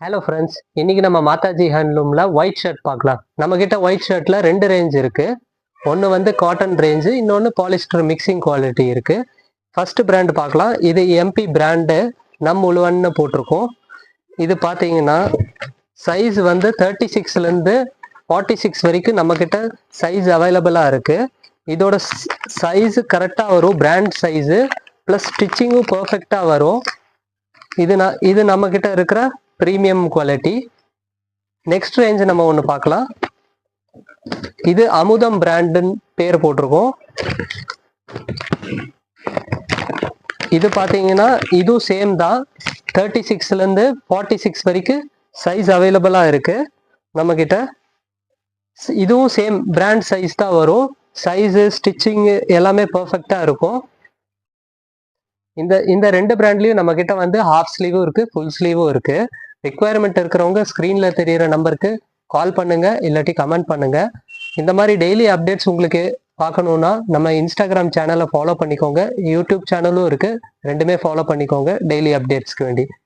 Hello friends, இன்னைக்கு நம்ம Mataji ஹேண்ட்லூமில் white shirt பார்க்கலாம். நம்மக்கிட்ட ஒயிட் ஷர்ட்டில் 2 ரேஞ்ச் இருக்குது. ஒன்று வந்து காட்டன் ரேஞ்சு, இன்னொன்று பாலிஸ்டர் மிக்சிங் குவாலிட்டி இருக்குது. ஃபஸ்ட்டு பிராண்டு பார்க்கலாம். இது எம்பி பிராண்டு நம் உழுவன்னு போட்டிருக்கோம். இது பார்த்தீங்கன்னா சைஸ் வந்து 36லேருந்து 46 வரைக்கும் நம்மக்கிட்ட சைஸ் அவைலபிளாக இருக்குது. இதோட சைஸு கரெக்டாக வரும், பிராண்ட் சைஸு ப்ளஸ் ஸ்டிச்சிங்கும் பர்ஃபெக்டாக வரும். இது நம்மக்கிட்ட இருக்கிற ப்ரீமியம் குவாலிட்டி. நெக்ஸ்ட் ரேஞ்ச் நம்ம ஒன்று பார்க்கலாம். இது அமுதம் பிராண்டுன்னு பேர் போட்டிருக்கோம். இது பார்த்தீங்கன்னா இதுவும் சேம் தான். 36லேருந்து 46 வரைக்கும் சைஸ் அவைலபிளாக இருக்குது நம்மக்கிட்ட. இதுவும் சேம் பிராண்ட் சைஸ் தான் வரும். சைஸு ஸ்டிச்சிங்கு எல்லாமே பர்ஃபெக்டாக இருக்கும். இந்த 2 பிராண்ட்லேயும் நம்மக்கிட்ட வந்து ஹாஃப் ஸ்லீவும் இருக்குது, ஃபுல் ஸ்லீவும் இருக்குது. ரெக்குவயர்மெண்ட் இருக்கிறவங்க ஸ்க்ரீனில் தெரிகிற நம்பருக்கு கால் பண்ணுங்கள், இல்லாட்டி கமெண்ட் பண்ணுங்கள். இந்த மாதிரி டெய்லி அப்டேட்ஸ் உங்களுக்கு பார்க்கணுன்னா நம்ம இன்ஸ்டாகிராம் சேனலை ஃபாலோ பண்ணிக்கோங்க. யூடியூப் சேனலும் இருக்குது, ரெண்டுமே ஃபாலோ பண்ணிக்கோங்க டெய்லி அப்டேட்ஸ்க்கு வேண்டி.